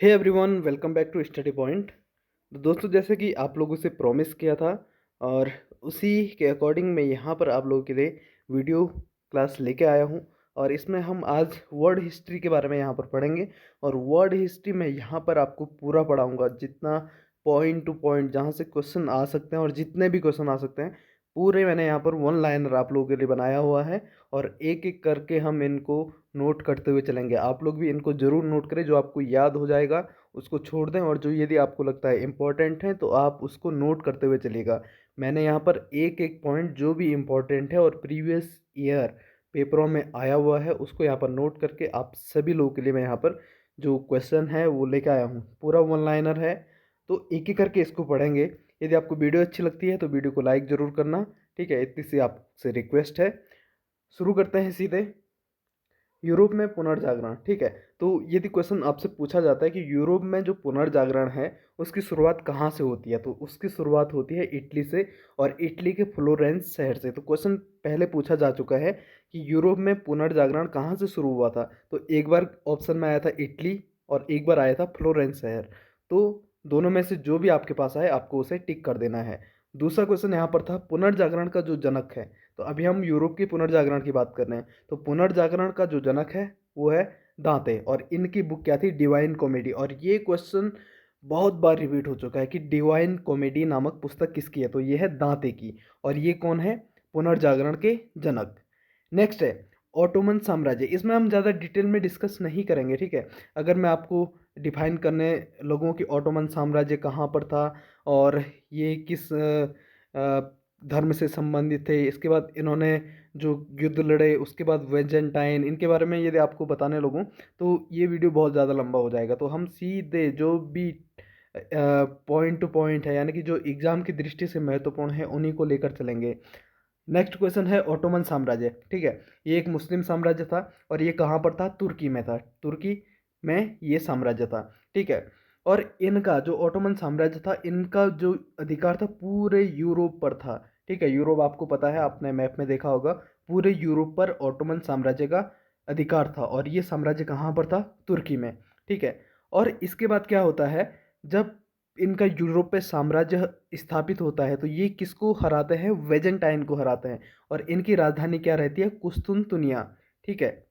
Hey everyone, welcome back to Study Point. तो दोस्तों, जैसे कि आप लोगों से प्रॉमिस किया था और उसी के अकॉर्डिंग मैं यहाँ पर आप लोगों के लिए वीडियो क्लास लेके आया हूँ। और इसमें हम आज वर्ड हिस्ट्री के बारे में यहाँ पर पढ़ेंगे। और वर्ड हिस्ट्री में यहाँ पर आपको पूरा पढ़ाऊँगा, जितना पॉइंट टू पॉइंट जहाँ से क्वेश्चन आ सकते हैं और जितने भी क्वेश्चन आ सकते हैं पूरे मैंने यहाँ पर वन लाइनर आप लोगों के लिए बनाया हुआ है। और एक एक करके हम इनको नोट करते हुए चलेंगे। आप लोग भी इनको ज़रूर नोट करें, जो आपको याद हो जाएगा उसको छोड़ दें, और जो यदि आपको लगता है इम्पोर्टेंट है तो आप उसको नोट करते हुए चलिएगा। मैंने यहाँ पर एक एक पॉइंट जो भी इम्पोर्टेंट है और प्रीवियस ईयर पेपरों में आया हुआ है उसको यहाँ पर नोट करके आप सभी लोगों के लिए मैं यहाँ पर जो क्वेश्चन है वो लेके आया हूँ। पूरा वन लाइनर है, तो एक एक करके इसको पढ़ेंगे। यदि आपको वीडियो अच्छी लगती है तो वीडियो को लाइक ज़रूर करना, ठीक है? इतनी सी आपसे रिक्वेस्ट है। शुरू करते हैं सीधे। यूरोप में पुनर्जागरण, ठीक है। तो यदि क्वेश्चन आपसे पूछा जाता है कि यूरोप में जो पुनर्जागरण है उसकी शुरुआत कहाँ से होती है, तो उसकी शुरुआत होती है इटली से, और इटली के फ्लोरेंस शहर से। तो क्वेश्चन पहले पूछा जा चुका है कि यूरोप में पुनर्जागरण कहाँ से शुरू हुआ था। तो एक बार ऑप्शन में आया था इटली और एक बार आया था फ्लोरेंस शहर। तो दोनों में से जो भी आपके पास आए आपको उसे टिक कर देना है। दूसरा क्वेश्चन यहाँ पर था पुनर्जागरण का जो जनक है। तो अभी हम यूरोप की पुनर्जागरण की बात कर रहे हैं। तो पुनर्जागरण का जो जनक है वो है दांते, और इनकी बुक क्या थी? Divine comedy. और ये क्वेश्चन बहुत बार रिपीट हो चुका है कि डिवाइन कॉमेडी नामक पुस्तक किसकी है, तो ये है दांते की। और ये कौन है? पुनर्जागरण के जनक। नेक्स्ट है ऑटोमन साम्राज्य। इसमें हम ज़्यादा डिटेल में डिस्कस नहीं करेंगे, ठीक है। अगर मैं आपको डिफाइन करने लगूँ कि ऑटोमन साम्राज्य कहाँ पर था और ये किस धर्म से संबंधित थे, इसके बाद इन्होंने जो युद्ध लड़े, उसके बाद वेजेंटाइन, इनके बारे में यदि आपको बताने लगूँ तो ये वीडियो बहुत ज़्यादा लंबा हो जाएगा। तो हम सीधे जो भी पॉइंट टू पॉइंट है, यानी कि जो एग्ज़ाम की दृष्टि से महत्वपूर्ण है उन्हीं को लेकर चलेंगे। नेक्स्ट क्वेश्चन है ऑटोमन साम्राज्य, ठीक है। ये एक मुस्लिम साम्राज्य था और ये कहाँ पर था? तुर्की में था। तुर्की में ये साम्राज्य था, ठीक है। और इनका जो ऑटोमन साम्राज्य था, इनका जो अधिकार था पूरे यूरोप पर था, ठीक है। यूरोप आपको पता है, आपने मैप में देखा होगा, पूरे यूरोप पर ऑटोमन साम्राज्य का अधिकार था। और ये साम्राज्य कहाँ पर था? तुर्की में, ठीक है। और इसके बाद क्या होता है, जब इनका यूरोप पे साम्राज्य स्थापित होता है तो ये किसको हराते हैं? वेजेंटाइन को हराते हैं। और इनकी राजधानी क्या रहती है? कुस्तुनतुनिया, ठीक है।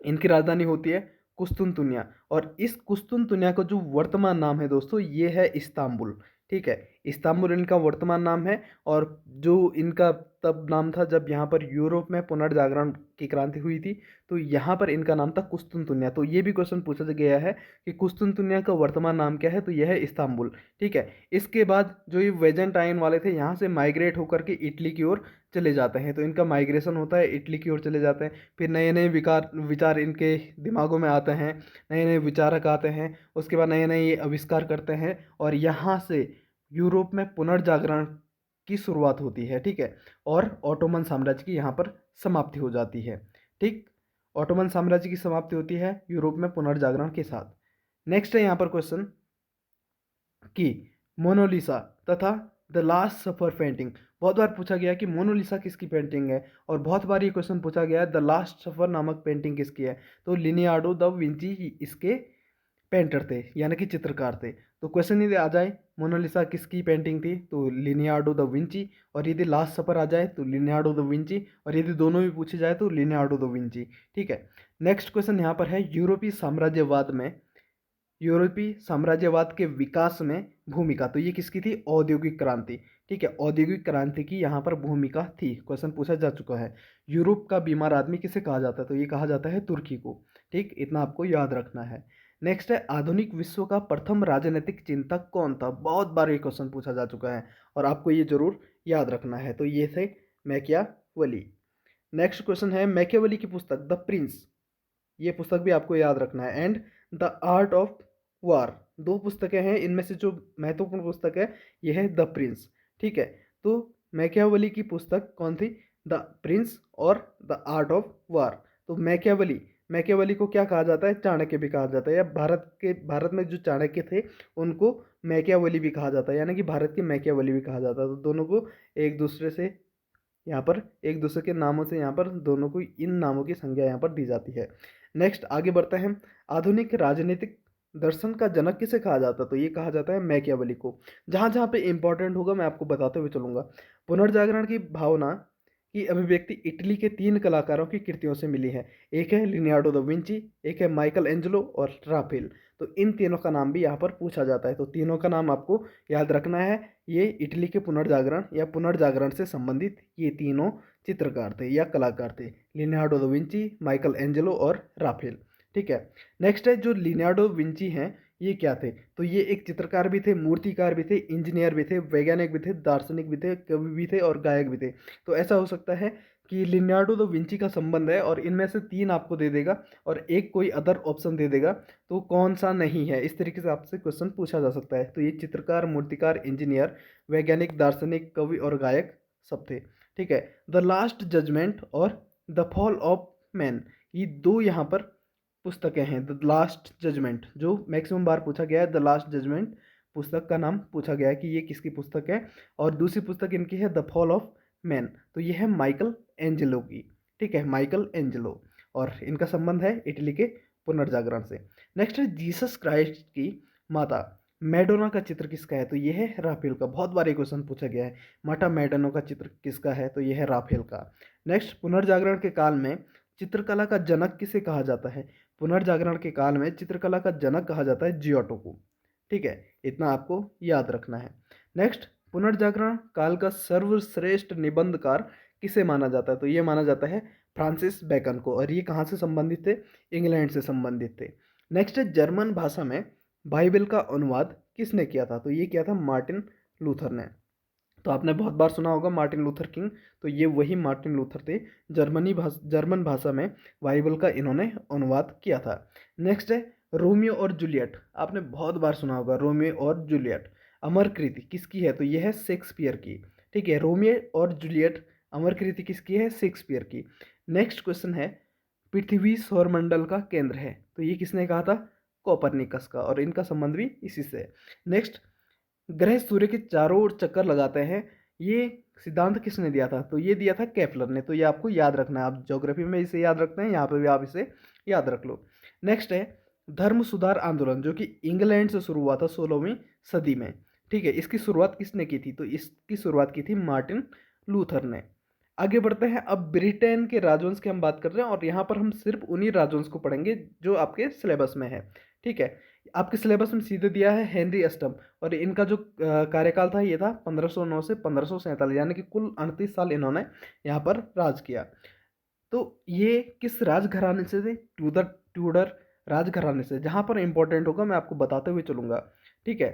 इनकी राजधानी होती है कुस्तुनतुनिया। और इस कुस्तुनतुनिया का जो वर्तमान नाम है दोस्तों, ये है इस्तांबुल, ठीक है। इस्तांबुल इनका वर्तमान नाम है। और जो इनका तब नाम था जब यहाँ पर यूरोप में पुनर्जागरण की क्रांति हुई थी, तो यहाँ पर इनका नाम था कुस्तुनतुनिया। तो ये भी क्वेश्चन पूछा गया है कि कुस्तुनतुनिया का वर्तमान नाम क्या है, तो यह है इस्तांबुल, ठीक है। इसके बाद जो ये वेजेंटाइन वाले थे यहाँ से माइग्रेट होकर के इटली की ओर चले जाते हैं। तो इनका माइग्रेशन होता है, इटली की ओर चले जाते हैं। फिर नए नए विकार विचार इनके दिमागों में आते हैं, नए नए विचारक आते हैं, उसके बाद नए नए ये आविष्कार करते हैं, और यहाँ से यूरोप में पुनर्जागरण की शुरुआत होती है, ठीक है। और ऑटोमन साम्राज्य की यहाँ पर समाप्ति हो जाती है, ठीक। ऑटोमन साम्राज्य की समाप्ति होती है यूरोप में पुनर्जागरण के साथ। नेक्स्ट है यहाँ पर क्वेश्चन कि मोनालिसा तथा द लास्ट सफर पेंटिंग। बहुत बार पूछा गया कि मोनालिसा किसकी पेंटिंग है, और बहुत बार ये क्वेश्चन पूछा गया है द लास्ट सफर नामक पेंटिंग किसकी है। तो लिनियार्डो द विंची इसके पेंटर थे, यानी कि चित्रकार थे। तो क्वेश्चन यदि आ जाए मोनालिसा किसकी पेंटिंग थी, तो लिनियार्डो द विंची। और यदि लास्ट सफर आ जाए तो लिनियार्डो द विंची। और यदि दोनों भी पूछे जाए तो लिनियार्डो द विंची, ठीक है। नेक्स्ट क्वेश्चन यहाँ पर है यूरोपीय साम्राज्यवाद में, यूरोपीय साम्राज्यवाद के विकास में भूमिका। तो ये किसकी थी? औद्योगिक क्रांति, ठीक है। औद्योगिक क्रांति की यहाँ पर भूमिका थी, क्वेश्चन पूछा जा चुका है। यूरोप का बीमार आदमी किसे कहा जाता है, तो ये कहा जाता है तुर्की को, ठीक। इतना आपको याद रखना है। नेक्स्ट है आधुनिक विश्व का प्रथम राजनीतिक चिंतक कौन था। बहुत बार ये क्वेश्चन पूछा जा चुका है और आपको ये जरूर याद रखना है। तो ये थे मैकियावेली। नेक्स्ट क्वेश्चन है मैकियावेली की पुस्तक द प्रिंस, ये पुस्तक भी आपको याद रखना है। And the art of war, दो पुस्तकें हैं, इनमें से जो महत्वपूर्ण पुस्तक है ये है द प्रिंस, ठीक है। तो मैकियावेली की पुस्तक कौन थी? द प्रिंस और द आर्ट ऑफ वार। तो मैकियावेली, मैकियावेली को क्या कहा जाता है? चाणक्य भी कहा जाता है, या भारत में जो चाणक्य थे उनको मैकियावेली भी कहा जाता है, यानी कि भारत के मैकियावेली भी कहा जाता है। तो दोनों को एक दूसरे से यहाँ पर एक दूसरे के नामों से यहाँ पर दोनों को इन नामों की संज्ञा यहाँ पर दी जाती है। नेक्स्ट आगे बढ़ते हैं। आधुनिक राजनीतिक दर्शन का जनक किसे कहा जाता है? तो ये कहा जाता है मैकियावेली को। जहाँ जहाँ पे इंपॉर्टेंट होगा मैं आपको बताते हुए चलूँगा। पुनर्जागरण की भावना की अभिव्यक्ति इटली के 3 कलाकारों की कृतियों से मिली है। एक है लियोनार्डो दा विंची, एक है माइकल एंजेलो और राफेल। तो इन तीनों का नाम भी यहाँ पर पूछा जाता है। तो तीनों का नाम आपको याद रखना है। ये इटली के पुनर्जागरण या पुनर्जागरण से संबंधित ये तीनों चित्रकार थे या कलाकार थे। Leonardo da Vinci, Michael Angelo और राफेल। ठीक है। नेक्स्ट है जो लियोनार्डो विंची हैं, ये क्या थे? तो ये एक चित्रकार भी थे, मूर्तिकार भी थे, इंजीनियर भी थे, वैज्ञानिक भी थे, दार्शनिक भी थे, कवि भी थे और गायक भी थे। तो ऐसा हो सकता है कि लियोनार्डो दा विंची का संबंध है और इनमें से 3 आपको दे देगा और एक कोई अदर ऑप्शन दे देगा, तो कौन सा नहीं है? इस तरीके से आपसे क्वेश्चन पूछा जा सकता है। तो ये चित्रकार, मूर्तिकार, इंजीनियर, वैज्ञानिक, दार्शनिक, कवि और गायक सब थे। ठीक है। द लास्ट जजमेंट और द फॉल ऑफ मैन, ये 2 यहाँ पर पुस्तकें हैं। द लास्ट जजमेंट जो मैक्सिमम बार पूछा गया है, द लास्ट जजमेंट पुस्तक का नाम पूछा गया है कि ये किसकी पुस्तक है। और दूसरी पुस्तक इनकी है द फॉल ऑफ मैन, तो ये है माइकल एंजेलो की। ठीक है, माइकल एंजेलो। और इनका संबंध है इटली के पुनर्जागरण से। नेक्स्ट है जीसस क्राइस्ट की माता मैडोना का चित्र किसका है? तो ये है राफेल का। बहुत बार ये क्वेश्चन पूछा गया है, माता मैडोना का चित्र किसका है? तो ये है राफेल का। नेक्स्ट, पुनर्जागरण के काल में चित्रकला का जनक किसे कहा जाता है? पुनर्जागरण के काल में चित्रकला का जनक कहा जाता है जियोटो को। ठीक है, इतना आपको याद रखना है। नेक्स्ट, पुनर्जागरण काल का सर्वश्रेष्ठ निबंधकार किसे माना जाता है? तो ये माना जाता है फ्रांसिस बेकन को। और ये कहाँ से संबंधित थे? इंग्लैंड से संबंधित थे। नेक्स्ट है जर्मन भाषा में बाइबल का अनुवाद किसने किया था? तो ये किया था मार्टिन लूथर ने। तो आपने बहुत बार सुना होगा मार्टिन लूथर किंग, तो ये वही मार्टिन लूथर थे। जर्मन भाषा में बाइबल का इन्होंने अनुवाद किया था। नेक्स्ट है रोमियो और जूलियट। आपने बहुत बार सुना होगा रोमियो और जूलियट। अमर कृति किसकी है? तो ये है शेक्सपियर की। ठीक है, रोमियो और जूलियट अमर कृति किसकी है? शेक्सपियर की। नेक्स्ट क्वेश्चन है पृथ्वी सौरमंडल का केंद्र है, तो ये किसने कहा था? कोपरनिकस का। और इनका संबंध भी इसी से है। नेक्स्ट, ग्रह सूर्य के चारों ओर चक्कर लगाते हैं, ये सिद्धांत किसने दिया था? तो ये दिया था केपलर ने। तो ये आपको याद रखना है। आप ज्योग्राफी में इसे याद रखते हैं, यहाँ पे भी आप इसे याद रख लो। नेक्स्ट है धर्म सुधार आंदोलन, जो कि इंग्लैंड से शुरू हुआ था 16वीं सदी में। ठीक है, इसकी शुरुआत किसने की थी? तो इसकी शुरुआत की थी मार्टिन लूथर ने। आगे बढ़ते हैं। अब ब्रिटेन के राजवंश की हम बात कर रहे हैं और यहाँ पर हम सिर्फ उन्हीं राजवंश को पढ़ेंगे जो आपके सिलेबस में है। ठीक है, आपके सिलेबस में सीधे दिया है हेनरी अष्टम, और इनका जो कार्यकाल था ये था 1509 से 1547, यानी कि कुल 38 साल इन्होंने यहाँ पर राज किया। तो ये किस राजघराने से थे? ट्यूडर राजघराने से। जहाँ पर इंपॉर्टेंट होगा मैं आपको बताते हुए चलूँगा। ठीक है,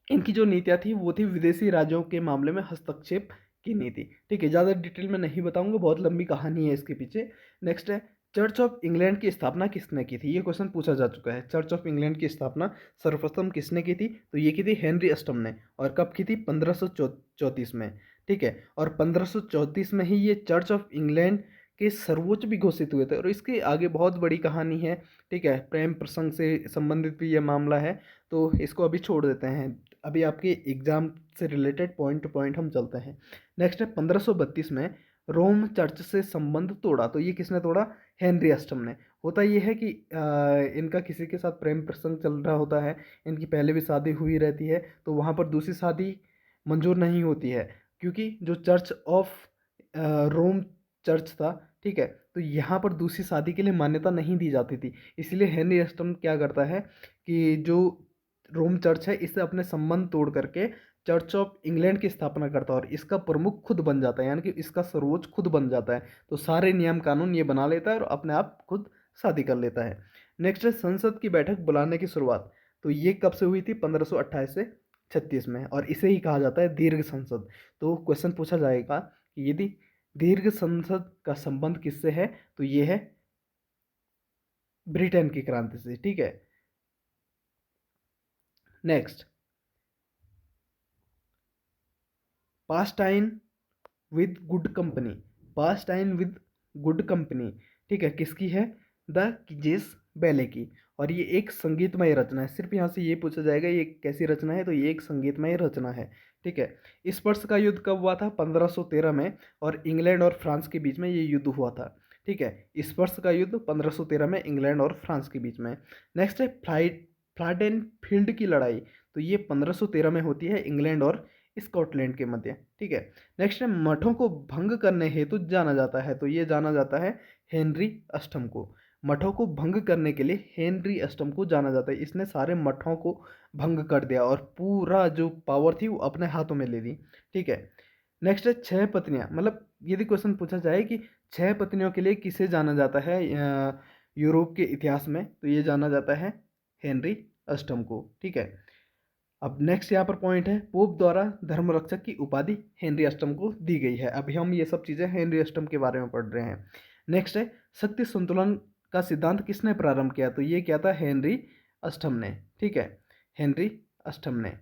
इनकी जो नीतियाँ थी वो थी विदेशी राज्यों के मामले में हस्तक्षेप की नीति। ठीक है, ज़्यादा डिटेल में नहीं बताऊंगा, बहुत लंबी कहानी है इसके पीछे। नेक्स्ट है चर्च ऑफ इंग्लैंड की स्थापना किसने की थी? ये क्वेश्चन पूछा जा चुका है। चर्च ऑफ इंग्लैंड की स्थापना सर्वप्रथम किसने की थी? तो ये की थी हेनरी अष्टम ने। और कब की थी? 1534 में। ठीक है, और 1534 में ही ये चर्च ऑफ इंग्लैंड के सर्वोच्च भी घोषित हुए थे। और इसके आगे बहुत बड़ी कहानी है। ठीक है, प्रेम प्रसंग से संबंधित भी ये मामला है, तो इसको अभी छोड़ देते हैं। अभी आपके एग्जाम से रिलेटेड पॉइंट टू पॉइंट हम चलते हैं। नेक्स्ट है 1532 में रोम चर्च से संबंध तोड़ा। तो ये किसने तोड़ा? हेनरी अष्टम ने। होता ये है कि इनका किसी के साथ प्रेम प्रसंग चल रहा होता है, इनकी पहले भी शादी हुई रहती है, तो वहाँ पर दूसरी शादी मंजूर नहीं होती है, क्योंकि जो चर्च ऑफ रोम चर्च था, ठीक है, तो यहाँ पर दूसरी शादी के लिए मान्यता नहीं दी जाती थी। इसलिए हेनरी अष्टम क्या करता है कि जो रोम चर्च है इससे अपने संबंध तोड़ करके चर्च ऑफ इंग्लैंड की स्थापना करता है और इसका प्रमुख खुद बन जाता है, यानी कि इसका सर्वोच्च खुद बन जाता है। तो सारे नियम कानून ये बना लेता है और अपने आप खुद शादी कर लेता है। नेक्स्ट है संसद की बैठक बुलाने की शुरुआत। तो ये कब से हुई थी? 1528 से 36 में, और इसे ही कहा जाता है दीर्घ संसद। तो क्वेश्चन पूछा जाएगा कि यदि दीर्घ संसद का संबंध किससे है? तो ये है ब्रिटेन की क्रांति से। ठीक है, next, pastime with good company. Pastime with good company, ठीक है, किसकी है? द किजेस बैले की। और ये एक संगीतमय रचना है। सिर्फ यहाँ से ये पूछा जाएगा ये कैसी रचना है, तो ये एक संगीतमय रचना है। ठीक है, स्पर्श का युद्ध कब हुआ था? 1513 में, और इंग्लैंड और फ्रांस के बीच में ये युद्ध हुआ था। ठीक है, स्पर्श का युद्ध 1513 में इंग्लैंड और फ्रांस के बीच में। नेक्स्ट है फ्लैडेन फील्ड की लड़ाई, तो ये 1513 में होती है इंग्लैंड और स्कॉटलैंड के मध्य। ठीक है। नेक्स्ट है मठों को भंग करने हेतु जाना जाता है, तो ये जाना जाता है हेनरी अष्टम को। मठों को भंग करने के लिए हेनरी अष्टम को जाना जाता है। इसने सारे मठों को भंग कर दिया और पूरा जो पावर थी वो अपने हाथों में ले ली। ठीक है। नेक्स्ट है छह पत्नियां, मतलब यदि क्वेश्चन पूछा जाए कि छह पत्नियों के लिए किसे जाना जाता है यूरोप के इतिहास में, तो ये जाना जाता है हेनरी अष्टम को। ठीक है। अब नेक्स्ट यहाँ पर पॉइंट है, पोप द्वारा धर्मरक्षक की उपाधि हेनरी अष्टम को दी गई है। अभी हम ये सब चीज़ें हेनरी अष्टम के बारे में पढ़ रहे हैं। नेक्स्ट है शक्ति संतुलन का सिद्धांत किसने प्रारंभ किया, तो ये क्या था, हेनरी अष्टम ने। ठीक है, हेनरी अष्टम ने।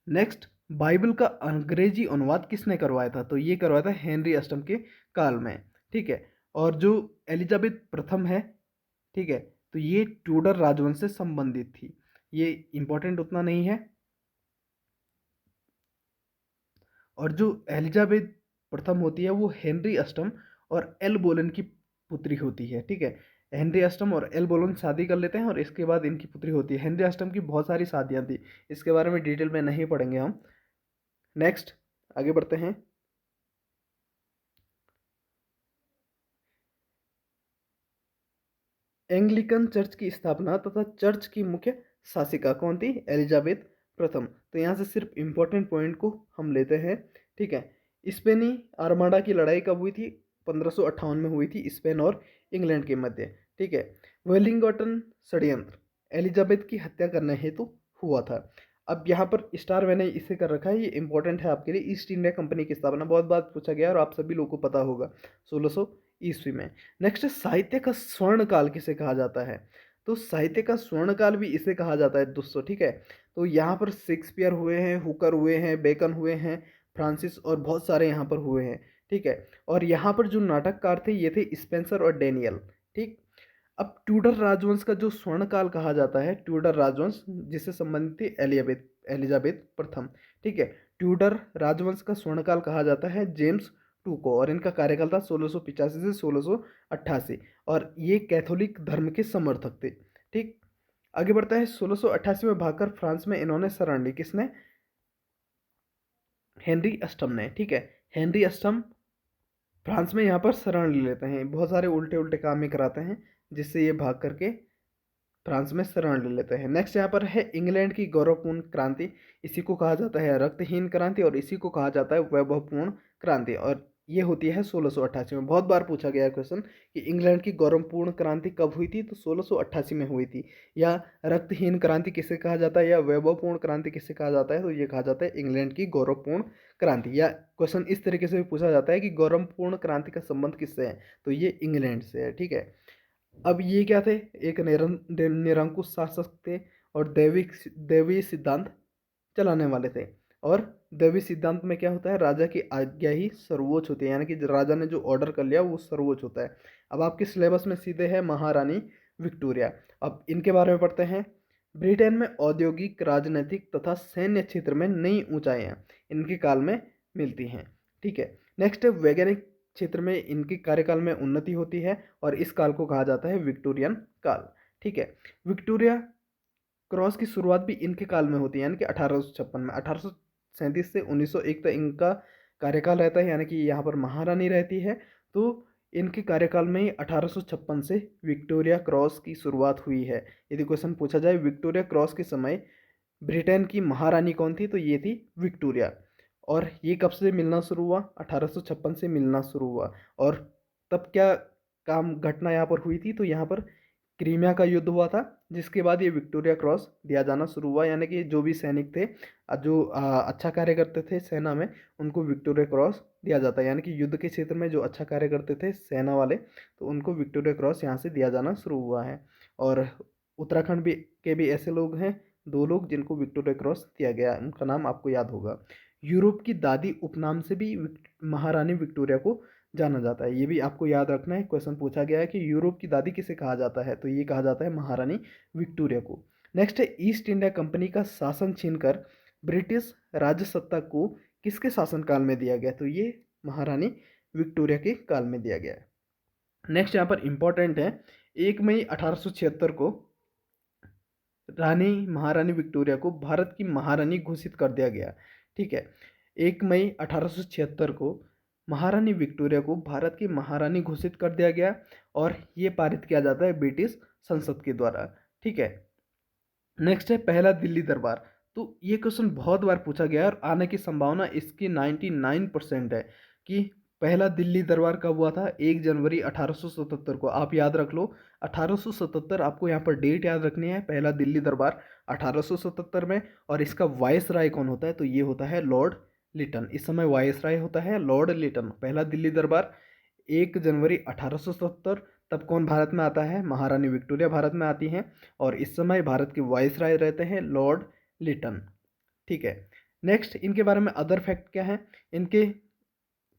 नेक्स्ट, बाइबल का अंग्रेजी अनुवाद किसने करवाया था, तो ये करवाया था हेनरी अष्टम के काल में। ठीक है। और जो एलिजाबेथ प्रथम है, ठीक है, तो ये ट्यूडर राजवंश से संबंधित थी। ये इंपॉर्टेंट उतना नहीं है। और जो एलिजाबेथ प्रथम होती है वो हेनरी अष्टम और एल बोलन की पुत्री होती है। ठीक है। हेनरी अष्टम और एल बोलन शादी कर लेते हैं और इसके बाद इनकी पुत्री होती है। हेनरी अष्टम की बहुत सारी शादियां थी, इसके बारे में डिटेल में नहीं पढ़ेंगे हम। नेक्स्ट, आगे बढ़ते हैं। एंग्लिकन चर्च की स्थापना तथा चर्च की मुख्य शासिका कौन थी, एलिजाबेथ प्रथम। तो यहाँ से सिर्फ इंपॉर्टेंट पॉइंट को हम लेते हैं। ठीक है। स्पेनी आर्माडा की लड़ाई कब हुई थी, 1558 में हुई थी, स्पेन और इंग्लैंड के मध्य। ठीक है। वेलिंगटन षड्यंत्र एलिजाबेथ की हत्या करने हेतु हुआ था। अब यहाँ पर स्टार मैंने इसे कर रखा है, ये इंपॉर्टेंट है आपके लिए। ईस्ट इंडिया कंपनी की स्थापना बहुत बार पूछा गया और आप सभी लोगों को पता होगा, 1600 ईस्वी में। नेक्स्ट, साहित्य का स्वर्ण काल किसे कहा जाता है, तो साहित्य का स्वर्ण काल भी इसे कहा जाता है दोस्तों। ठीक है। तो यहाँ पर शेक्सपियर हुए हैं, हुकर हुए हैं, बेकन हुए हैं, फ्रांसिस और बहुत सारे यहाँ पर हुए हैं। ठीक है। और यहाँ पर जो नाटककार थे ये थे स्पेंसर और डेनियल। ठीक। अब ट्यूडर राजवंश का जो स्वर्ण काल कहा जाता है, ट्यूडर राजवंश जिससे संबंधित थी एलिजाबेथ एलिजाबेथ प्रथम। ठीक है। ट्यूडर राजवंश का स्वर्ण काल कहा जाता है जेम्स टू को, और इनका कार्यकाल था 1685 से 1688, और ये कैथोलिक धर्म के समर्थक थे। ठीक। आगे बढ़ता है, 1688 में भागकर फ्रांस में इन्होंने शरण ली, किसने, हेनरी अष्टम ने। ठीक है। हेनरी अष्टम फ्रांस में यहाँ पर शरण ले लेते हैं, बहुत सारे उल्टे उल्टे काम ही कराते हैं जिससे ये भाग करके फ्रांस में शरण ले लेते हैं। नेक्स्ट यहाँ पर है इंग्लैंड की गौरवपूर्ण क्रांति, इसी को कहा जाता है रक्तहीन क्रांति और इसी को कहा जाता है वैभवपूर्ण क्रांति, और ये होती है 1688 में। बहुत बार पूछा गया क्वेश्चन कि इंग्लैंड की गौरवपूर्ण क्रांति कब हुई थी, तो 1688 में हुई थी। या रक्तहीन क्रांति किसे कहा जाता है या वैभवपूर्ण क्रांति किसे कहा जाता है, तो ये कहा जाता है इंग्लैंड की गौरवपूर्ण क्रांति। या क्वेश्चन इस तरीके से भी पूछा जाता है कि गौरवपूर्ण क्रांति का संबंध किससे है, तो ये इंग्लैंड से है। ठीक है। अब ये क्या थे, एक निरंकुश शासक थे और दैवी सिद्धांत चलाने वाले थे। और दैवी सिद्धांत में क्या होता है, राजा की आज्ञा ही सर्वोच्च होती है, यानी कि राजा ने जो ऑर्डर कर लिया वो सर्वोच्च होता है। अब आपके सिलेबस में सीधे है महारानी विक्टोरिया। अब इनके बारे में पढ़ते हैं। ब्रिटेन में औद्योगिक, राजनीतिक तथा सैन्य क्षेत्र में नई ऊंचाइयां इनके काल में मिलती हैं। ठीक है। नेक्स्ट है, वैज्ञानिक क्षेत्र में इनके कार्यकाल में उन्नति होती है और इस काल को कहा जाता है विक्टोरियन काल। ठीक है। विक्टोरिया क्रॉस की शुरुआत भी इनके काल में होती है, यानी कि 1856 में। 1837 से 1901 तक इनका कार्यकाल रहता है, यानी कि यहाँ पर महारानी रहती है। तो इनके कार्यकाल में ही 1856 से विक्टोरिया क्रॉस की शुरुआत हुई है। यदि क्वेश्चन पूछा जाए विक्टोरिया क्रॉस के समय ब्रिटेन की महारानी कौन थी, तो ये थी विक्टोरिया। और ये कब से मिलना शुरू हुआ, 1856 से मिलना शुरू हुआ। और तब क्या काम घटना यहाँ पर हुई थी, तो यहाँ पर क्रीमिया का युद्ध हुआ था, जिसके बाद ये विक्टोरिया क्रॉस दिया जाना शुरू हुआ। यानी कि जो भी सैनिक थे, जो अच्छा कार्य करते थे सेना में, उनको विक्टोरिया क्रॉस दिया जाता है। यानी कि युद्ध के क्षेत्र में जो अच्छा कार्य करते थे सेना वाले, तो उनको विक्टोरिया क्रॉस यहाँ से दिया जाना शुरू हुआ है। और उत्तराखंड भी के भी ऐसे लोग हैं, दो लोग जिनको विक्टोरिया क्रॉस दिया गया, उनका नाम आपको याद होगा। यूरोप की दादी उपनाम से भी महारानी विक्टोरिया को जाना जाता है, ये भी आपको याद रखना है। क्वेश्चन पूछा गया है कि यूरोप की दादी किसे कहा जाता है, तो ये कहा जाता है महारानी विक्टोरिया को। नेक्स्ट है, ईस्ट इंडिया कंपनी का शासन छीनकर ब्रिटिश राजसत्ता को किसके शासनकाल में दिया गया, तो ये महारानी विक्टोरिया के काल में दिया गया है। नेक्स्ट यहाँ पर इंपॉर्टेंट है, 1 मई 1876 को महारानी विक्टोरिया को भारत की महारानी घोषित कर दिया गया। ठीक है, 1 मई 1876 को महारानी विक्टोरिया को भारत की महारानी घोषित कर दिया गया और ये पारित किया जाता है ब्रिटिश संसद के द्वारा। ठीक है, नेक्स्ट है पहला दिल्ली दरबार। तो ये क्वेश्चन बहुत बार पूछा गया है और आने की संभावना इसकी 99% है कि पहला दिल्ली दरबार कब हुआ था। 1 जनवरी 1877 को, आप याद रख लो 1877, आपको यहाँ पर डेट याद रखनी है। पहला दिल्ली दरबार 1877 में, और इसका वाइस राय कौन होता है, तो ये होता है लॉर्ड लिटन। इस समय वाइस राय होता है लॉर्ड लिटन। पहला दिल्ली दरबार 1 जनवरी 1877। तब कौन भारत में आता है, महारानी विक्टोरिया भारत में आती हैं और इस समय भारत के वाइसराय रहते हैं लॉर्ड लिटन। ठीक है, नेक्स्ट इनके बारे में अदर फैक्ट क्या है। इनके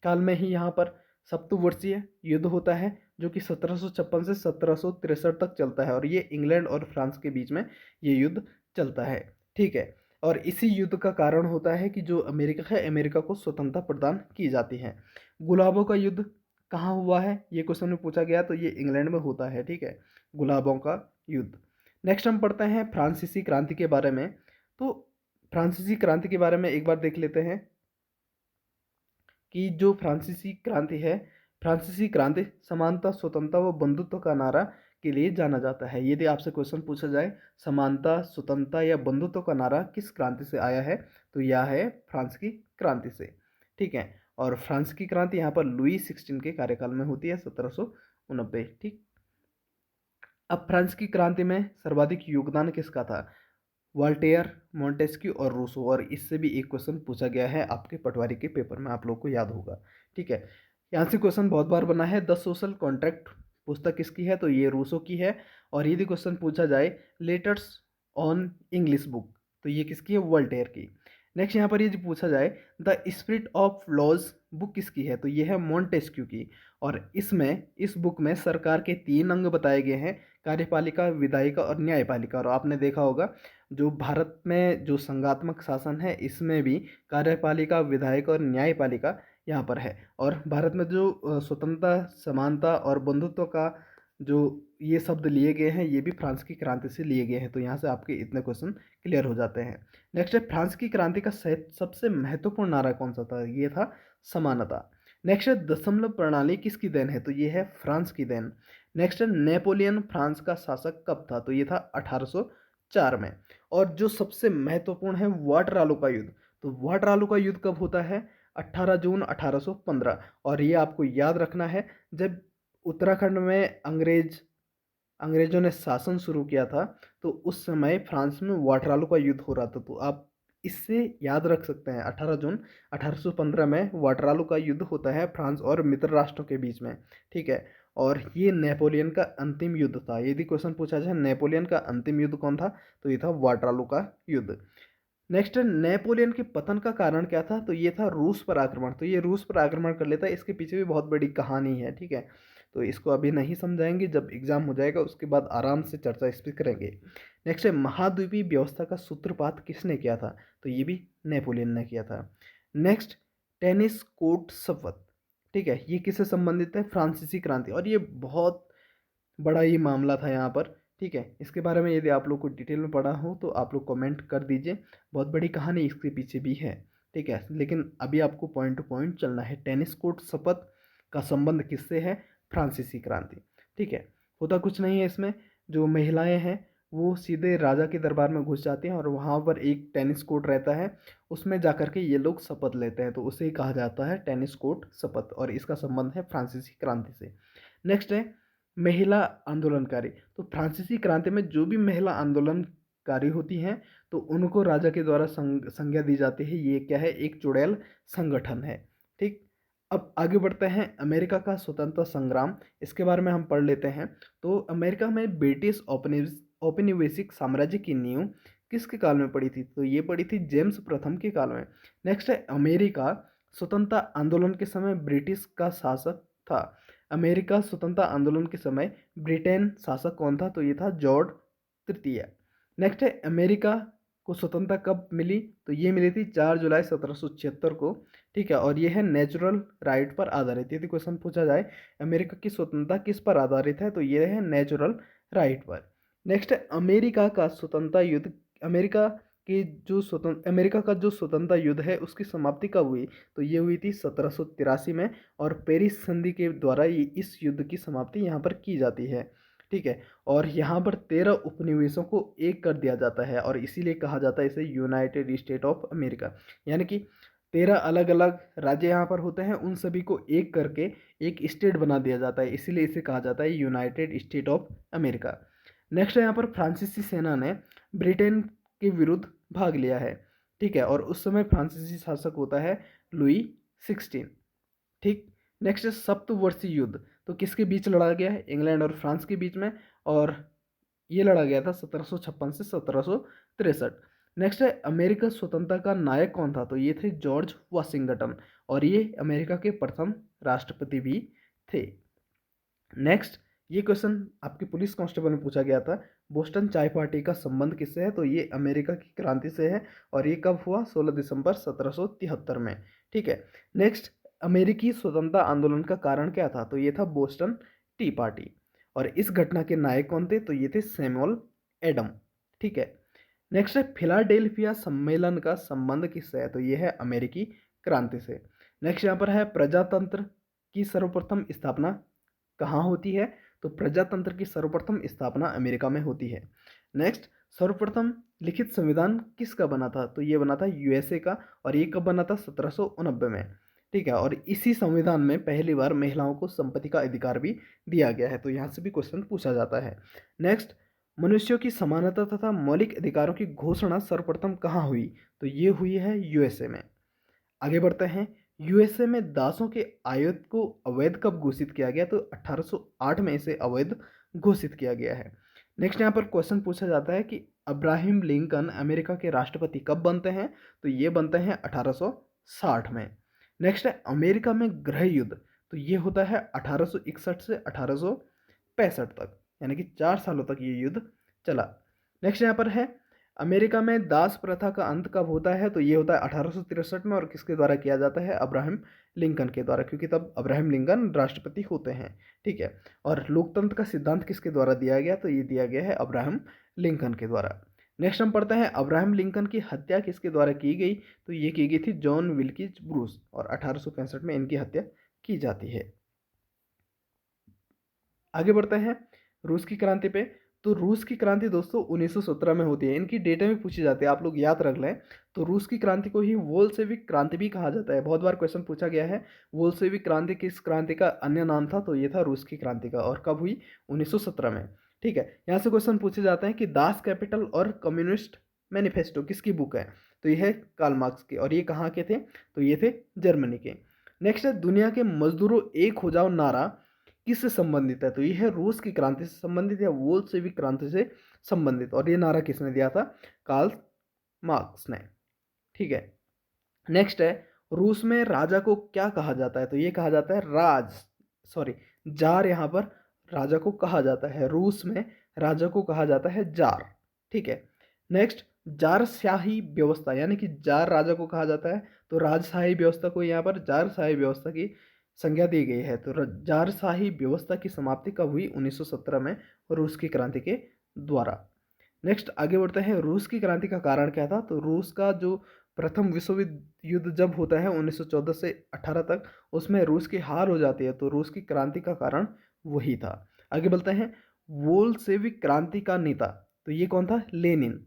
काल में ही यहाँ पर सप्तवर्षीय युद्ध होता है जो कि 1756 से 1763 तक चलता है और ये इंग्लैंड और फ्रांस के बीच में ये युद्ध चलता है। ठीक है, और इसी युद्ध का कारण होता है कि जो अमेरिका है, अमेरिका को स्वतंत्रता प्रदान की जाती है। गुलाबों का युद्ध कहाँ हुआ है, ये क्वेश्चन में पूछा गया, तो ये इंग्लैंड में होता है। ठीक है, गुलाबों का युद्ध। नेक्स्ट हम पढ़ते हैं फ्रांसीसी क्रांति के बारे में। तो फ्रांसीसी क्रांति के बारे में एक बार देख लेते हैं कि जो फ्रांसीसी क्रांति है, फ्रांसीसी क्रांति समानता, स्वतंत्रता व बंधुत्व का नारा के लिए जाना जाता है। यदि आपसे क्वेश्चन पूछा जाए समानता, स्वतंत्रता या बंधुत्व का नारा किस क्रांति से आया है, तो यह है फ्रांस की क्रांति से। ठीक है, और फ्रांस की क्रांति यहाँ पर लुई 16 के कार्यकाल में होती है 1789। ठीक, अब फ्रांस की क्रांति में सर्वाधिक योगदान किसका था, वॉल्टेयर, मोंटेस्क्यू और रूसो। और इससे भी एक क्वेश्चन पूछा गया है आपके पटवारी के पेपर में, आप लोग को याद होगा। ठीक है, यहाँ से क्वेश्चन बहुत बार बना है। द सोशल कॉन्ट्रैक्ट पुस्तक किसकी है, तो ये रूसो की है। और यदि क्वेश्चन पूछा जाए लेटर्स ऑन इंग्लिश बुक, तो ये किसकी है, वॉल्टेयर की। नेक्स्ट यहाँ पर यदि पूछा जाए the spirit of laws book किसकी है, तो ये है मोंटेस्क्यू की। और इसमें, इस बुक में सरकार के 3 अंग बताए गए हैं, कार्यपालिका, विधायिका और न्यायपालिका। और आपने देखा होगा जो भारत में जो संघात्मक शासन है, इसमें भी कार्यपालिका, विधायिका और न्यायपालिका यहाँ पर है। और भारत में जो स्वतंत्रता, समानता और बंधुत्व का जो ये शब्द लिए गए हैं, ये भी फ्रांस की क्रांति से लिए गए हैं। तो यहाँ से आपके इतने क्वेश्चन क्लियर हो जाते हैं। नेक्स्ट है फ्रांस की क्रांति का सबसे महत्वपूर्ण नारा कौन सा था, ये था समानता। नेक्स्ट है दशमलव प्रणाली किसकी देन है, तो ये है फ्रांस की देन। नेक्स्ट है नेपोलियन फ्रांस का शासक कब था, तो ये था 1804 में। और जो सबसे महत्वपूर्ण है वाटरलू का युद्ध, तो वाटरलू का युद्ध कब होता है, 18 जून 1815। और ये आपको याद रखना है, जब उत्तराखंड में अंग्रेजों ने शासन शुरू किया था, तो उस समय फ्रांस में वाटरलू का युद्ध हो रहा था। तो आप इससे याद रख सकते हैं 18 जून 1815 में वाटरलू का युद्ध होता है फ्रांस और मित्र राष्ट्रों के बीच में। ठीक है, और ये नेपोलियन का अंतिम युद्ध था। यदि क्वेश्चन पूछा जाए नेपोलियन का अंतिम युद्ध कौन था, तो ये था वाटरलू का युद्ध। नेक्स्ट है नेपोलियन के पतन का कारण क्या था, तो ये था रूस पर आक्रमण। तो ये रूस पर आक्रमण कर लेता है, इसके पीछे भी बहुत बड़ी कहानी है। ठीक है, तो इसको अभी नहीं समझाएंगे, जब एग्जाम हो जाएगा उसके बाद आराम से चर्चा इस पर करेंगे। नेक्स्ट है महाद्वीपीय व्यवस्था का सूत्रपात किसने किया था, तो ये भी नेपोलियन ने किया था। नेक्स्ट टेनिस कोर्ट शपथ, ठीक है, ये किससे संबंधित है, फ्रांसीसी क्रांति। और ये बहुत बड़ा ये मामला था यहाँ पर। ठीक है, इसके बारे में यदि आप लोग को डिटेल में पढ़ा हो तो आप लोग कमेंट कर दीजिए, बहुत बड़ी कहानी इसके पीछे भी है। ठीक है, लेकिन अभी आपको पॉइंट टू पॉइंट चलना है। टेनिस कोर्ट शपथ का संबंध किससे है, फ्रांसीसी क्रांति। ठीक है, होता कुछ नहीं है इसमें, जो महिलाएं हैं वो सीधे राजा के दरबार में घुस जाती हैं और वहाँ पर एक टेनिस कोर्ट रहता है, उसमें जाकर के ये लोग शपथ लेते हैं, तो उसे ही कहा जाता है टेनिस कोर्ट शपथ। और इसका संबंध है फ्रांसीसी क्रांति से। नेक्स्ट है महिला आंदोलनकारी। तो फ्रांसीसी क्रांति में जो भी महिला आंदोलनकारी होती हैं, तो उनको राजा के द्वारा संज्ञा दी जाती है। ये क्या है, एक चुड़ैल संगठन है। ठीक, अब आगे बढ़ते हैं अमेरिका का स्वतंत्रता संग्राम, इसके बारे में हम पढ़ लेते हैं। तो अमेरिका में ब्रिटिश औपनिवेशिक साम्राज्य की नींव किसके काल में पड़ी थी, तो ये पड़ी थी जेम्स प्रथम के काल में। नेक्स्ट है अमेरिका स्वतंत्रता आंदोलन के समय ब्रिटिश का शासक था। अमेरिका स्वतंत्रता आंदोलन के समय ब्रिटेन शासक कौन था, तो ये था जॉर्ज तृतीय। नेक्स्ट है अमेरिका को स्वतंत्रता कब मिली, तो ये मिली थी 4 जुलाई 1776 को। ठीक है, और ये है नेचुरल राइट पर आधारित। यदि क्वेश्चन पूछा जाए अमेरिका की स्वतंत्रता किस पर आधारित है, तो ये है नेचुरल राइट पर। नेक्स्ट है अमेरिका का स्वतंत्रता युद्ध। अमेरिका अमेरिका का जो स्वतंत्रता युद्ध है उसकी समाप्ति कब हुई? तो ये हुई थी 1783 में, और पेरिस संधि के द्वारा ये इस युद्ध की समाप्ति यहाँ पर की जाती है। ठीक है, और यहाँ पर 13 उपनिवेशों को एक कर दिया जाता है, और इसीलिए कहा जाता है इसे यूनाइटेड स्टेट ऑफ अमेरिका। यानी कि 13 अलग अलग राज्य यहाँ पर होते हैं, उन सभी को एक करके एक स्टेट बना दिया जाता है, इसीलिए इसे कहा जाता है United state of America. Next है यहाँ पर फ्रांसीसी सेना ने ब्रिटेन के विरुद्ध भाग लिया है। ठीक है, और उस समय फ्रांसीसी शासक होता है लुई 16। ठीक। नेक्स्ट है सप्तवर्षीय युद्ध। तो किसके बीच लड़ा गया है? इंग्लैंड और फ्रांस के बीच में, और ये लड़ा गया था 1756 से 1763। नेक्स्ट है अमेरिका स्वतंत्रता का नायक कौन था? तो ये थे जॉर्ज वाशिंगटन, और ये अमेरिका के प्रथम राष्ट्रपति भी थे। नेक्स्ट, ये क्वेश्चन आपके पुलिस कांस्टेबल में पूछा गया था, बोस्टन चाय पार्टी का संबंध किससे है? तो ये अमेरिका की क्रांति से है, और ये कब हुआ? 16 दिसंबर 1773 में। ठीक है। नेक्स्ट, अमेरिकी स्वतंत्रता आंदोलन का कारण क्या था? तो ये था बोस्टन टी पार्टी, और इस घटना के नायक कौन थे? तो ये थे सैमुअल एडम। ठीक है। नेक्स्ट है फिलाडेल्फिया सम्मेलन का संबंध किससे है? तो ये है अमेरिकी क्रांति से। नेक्स्ट यहाँ पर है प्रजातंत्र की सर्वप्रथम स्थापना कहाँ होती है? तो प्रजातंत्र की सर्वप्रथम स्थापना अमेरिका में होती है। नेक्स्ट, सर्वप्रथम लिखित संविधान किसका बना था? तो ये बना था यूएसए का, और ये कब बना था? 1789 में। ठीक है, और इसी संविधान में पहली बार महिलाओं को संपत्ति का अधिकार भी दिया गया है, तो यहाँ से भी क्वेश्चन पूछा जाता है। नेक्स्ट, मनुष्यों की समानता तथा मौलिक अधिकारों की घोषणा सर्वप्रथम कहाँ हुई? तो ये हुई है यूएसए में। आगे बढ़ते हैं। यूएसए में दासों के आयात को अवैध कब घोषित किया गया? तो 1808 में इसे अवैध घोषित किया गया है। नेक्स्ट यहाँ पर क्वेश्चन पूछा जाता है कि अब्राहम लिंकन अमेरिका के राष्ट्रपति कब बनते हैं? तो ये बनते हैं 1860 में। नेक्स्ट है अमेरिका में गृह युद्ध। तो ये होता है 1861 से 1865 तक, यानी कि 4 सालों तक ये युद्ध चला। नेक्स्ट यहाँ पर है अमेरिका में दास प्रथा का अंत कब होता है? तो ये होता है 1863 में, और किसके द्वारा किया जाता है? अब्राहम लिंकन के द्वारा, क्योंकि तब अब्राहम लिंकन राष्ट्रपति होते हैं। ठीक है, और लोकतंत्र का सिद्धांत किसके द्वारा दिया गया? तो ये दिया गया है अब्राहम लिंकन के द्वारा। नेक्स्ट हम पढ़ते हैं अब्राहम लिंकन की हत्या किसके द्वारा की गई? तो ये की गई थी जॉन विल्किस ब्रूस, और 1865 में इनकी हत्या की जाती है। आगे बढ़ते हैं रूस की क्रांति पे। तो रूस की क्रांति दोस्तों 1917 में होती है। इनकी डेटा भी पूछी जाती है, आप लोग याद रख लें। तो रूस की क्रांति को ही वोल्शेविक क्रांति भी कहा जाता है। बहुत बार क्वेश्चन पूछा गया है, वोल्शेविक क्रांति किस क्रांति का अन्य नाम था? तो ये था रूस की क्रांति का, और कब हुई? 1917 में। ठीक है, यहाँ से क्वेश्चन पूछे जाते हैं कि दास कैपिटल और कम्युनिस्ट मैनिफेस्टो किसकी बुक है? तो ये है कार्ल मार्क्स की, और ये कहाँ के थे? तो ये थे जर्मनी के। नेक्स्ट है दुनिया के मजदूरों एक हो जाओ नारा किससे संबंधित है? तो ये है रूस की क्रांति से संबंधित या वोल्शेविक क्रांति से संबंधित, और ये नारा किसने दिया था? कार्ल मार्क्स ने। ठीक है। नेक्स्ट है रूस में राजा को क्या कहा जाता है? तो ये कहा जाता है जार। यहाँ पर राजा को कहा जाता है, रूस में राजा को कहा जाता है जार। ठीक है। नेक्स्ट, जारशाही व्यवस्था, यानी कि जार राजा को कहा जाता है, तो राजशाही व्यवस्था को यहाँ पर जारशाही व्यवस्था की संज्ञा दी गई है। तो जारशाही व्यवस्था की समाप्ति कब हुई? 1917 में, रूस की क्रांति के द्वारा। नेक्स्ट आगे बढ़ते हैं, रूस की क्रांति का कारण क्या था? तो रूस का जो प्रथम विश्व युद्ध जब होता है 1914 से 18 तक, उसमें रूस की हार हो जाती है, तो रूस की क्रांति का कारण वही था। आगे बढ़ते हैं, वोल्शेविक क्रांति का नेता, तो ये कौन था? लेनिन।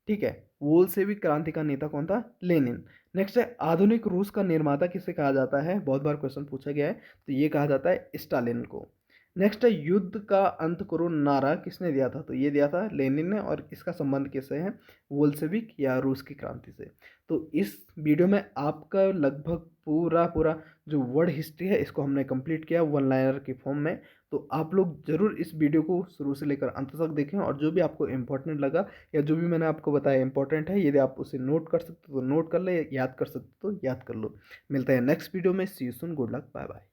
ठीक है, वोल्शेविक क्रांति का नेता कौन था? लेनिन। नेक्स्ट है आधुनिक रूस का निर्माता किसे कहा जाता है? बहुत बार क्वेश्चन पूछा गया है, तो ये कहा जाता है स्टालिन को। नेक्स्ट है युद्ध का अंत करो नारा किसने दिया था? तो ये दिया था लेनिन ने, और इसका संबंध किससे है? वोल्शेविक या रूस की क्रांति से। तो इस वीडियो में आपका लगभग पूरा जो वर्ड हिस्ट्री है इसको हमने कंप्लीट किया वन लाइनर के फॉर्म में। तो आप लोग जरूर इस वीडियो को शुरू से लेकर अंत तक देखें, और जो भी आपको इंपॉर्टेंट लगा या जो भी मैंने आपको बताया इंपॉर्टेंट है, यदि आप उसे नोट कर सकते तो नोट कर ले, याद कर सकते तो याद कर लो। मिलते हैं नेक्स्ट वीडियो में। See you soon, good luck, bye bye.